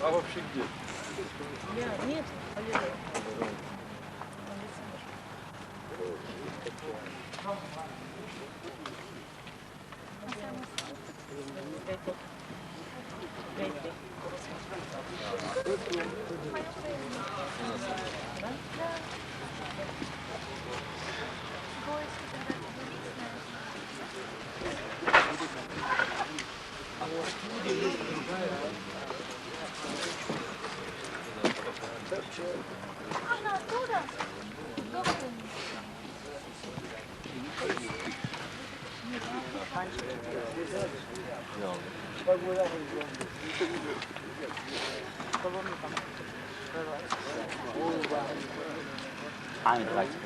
А вообще где? Нет, Она оттуда? عامل دلوقتي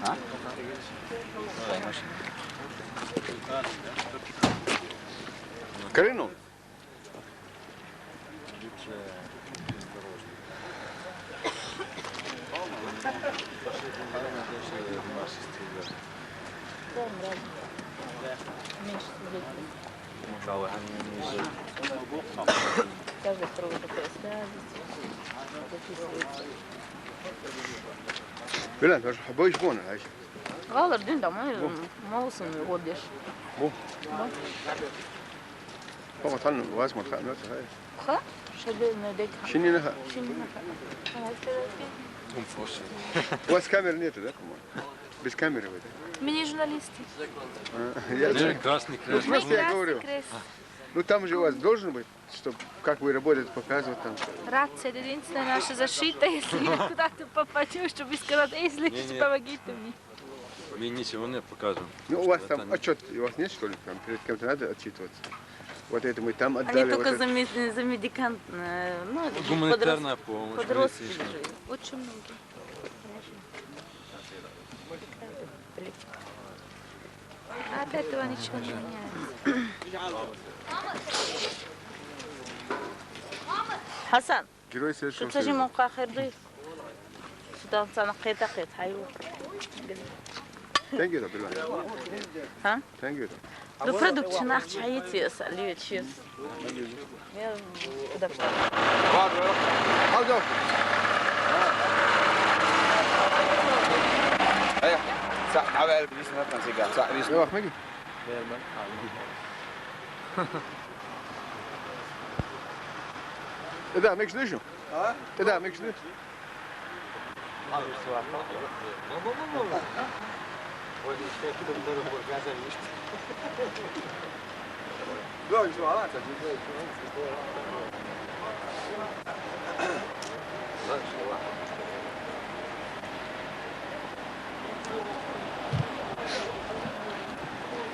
ها؟ Карину? каждый второй такой связь. Бülent, waar is het boys wonen? Hij is... غالر دين ده ما وصل يوديش. Bo. Kom, wat dan? Waar is mijn gaat? خا؟ شبه نديك. Shin je nog? شنو Waar is camera niet? Kom maar. Без камеры в этой. Мені журналісти. Красный крест. Просто я говорю. Ну там же у вас должен быть, чтобы как вы работаете, показывать там. Рация — это единственная наша защита, если куда-то попадешь, чтобы сказать, если помогите мне. Мы ничего не показываем. Ну у вас там отчет, у вас нет что ли? Там перед кем-то надо отчитываться. Вот это мы там отдали. Они только вот за медикамент, ну, Гуманитарная помощь. подростки. Очень много. От этого ничего не меняется. حسن Герой совершил. شو تجي موقع خير ضيف سودان سنة قيت حيو Thank you, Bilal. ها Thank you. لو برودكت شناخت حياتي أسألي تشيز يا كده Al zo. ايه صح عبال بليس مثلا سيجار صح بليس Ja, wacht, Mickey. ده ميكس ليشو؟ ها؟ ده ميكس ليش؟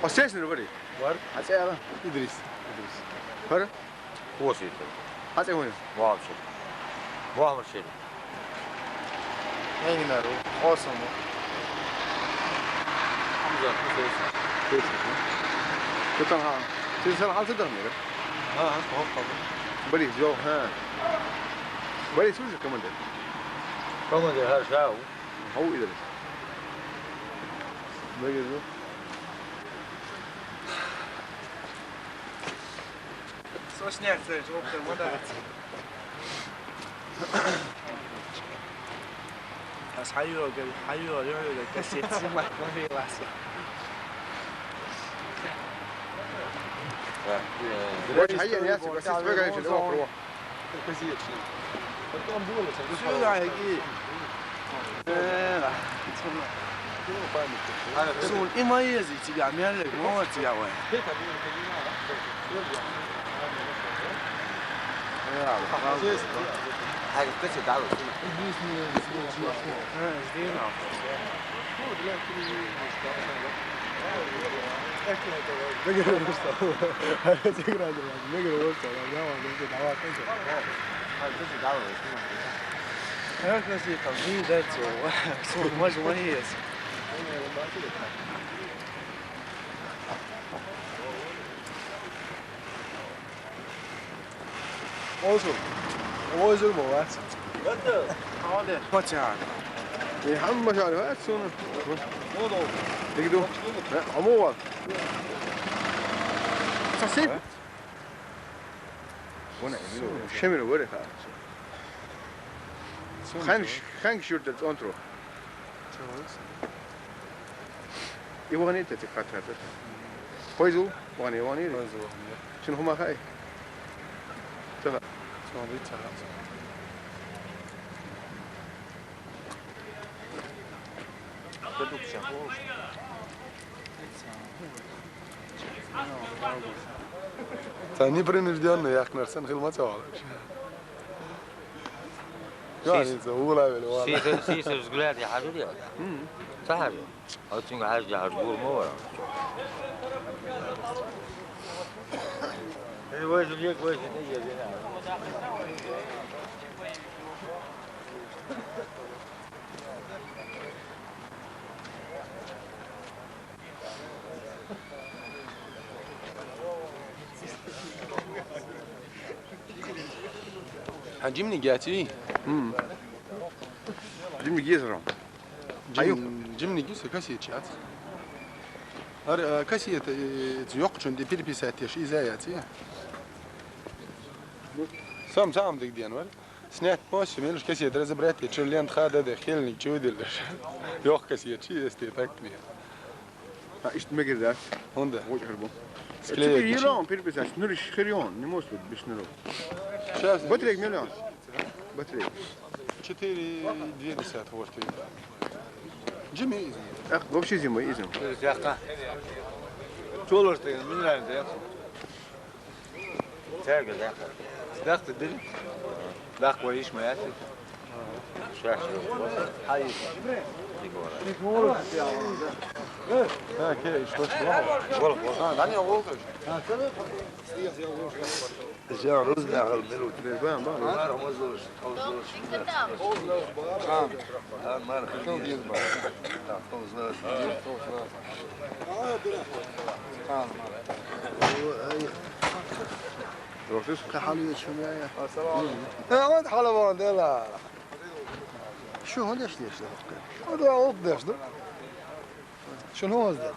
أساسا نبري. ورد أساسا إدريس هذا هو شيء هذا هو. واو شيء واو شيء أين نارو؟ أوسم. حمزة كيف كتر ها. تنسى حال تدرم يا ها هو قبل بري جو ها. بري سويش كمان ده. كمان ده هذا شاو هو إدريس. بري جو. Coś nie chcesz, chłopcze, moderacja. بس حيوه يعمل كاسيت ما في راسي. واش حي يا بس تفرق ايش اللي هو روح. شو رايك ايه؟ سو الإما يزي تبع مالك ما تبع وين. حاجة كذا تعالوا هكذا تمرين ذاته صوت مجموعي Olsun. Olsun mu var? Kaç yani? هم مشاعر هات شلون؟ تقدروا؟ عمو صحيح؟ وانا شمر ولا خانك شورت الانترو يبغى انت تقطع كويسو واني شنو هما خاي تفا Sen preniš diyorsun ya knarsan hilma çaval. Yani زولا ولا سيس زغلاد يا حبيبي صح او تنقع حاجه هتقول مو اي واش ليك واش هي هنجيبني جاتي جيمي جيزرام جيمني جيس كاسية شات هر كاسية تيوق شون دي بيربي ساتيش إزاياتي سام ديك ديان ولا سنات باش ميلوش كاسية درز براتي تشليان خادة داخلني تشودي يوق كاسية شي استيتاكني ايش تمكر ذاك هوندا وش هربو سكليت يلون بيربي ساش نورش خريون نموس بشنو بطريق مليون بطريق چتيري 2 ساعات ورتي جيمي اخ قبش زي اسم زاقه تولرتي من عنده تاقه زاقه الدل لا كويس ما ياتي شاش حي ها كي شوش والله داني غلطش جا رز داخل ملو تلبان بان ما مزوش ما خلينا ديال روحش كحالية شماية وين حلوان ديلا شو هون ليش هذا وقداش ده شنو هو ده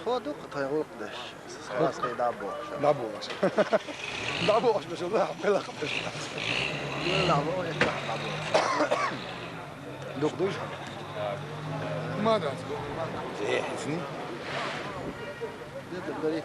هو دوق طيب وقداش خلاص كي دابوش دابوش دابوش باش نروح بلا قداش دابوش دوق دوش ما ده يد بريك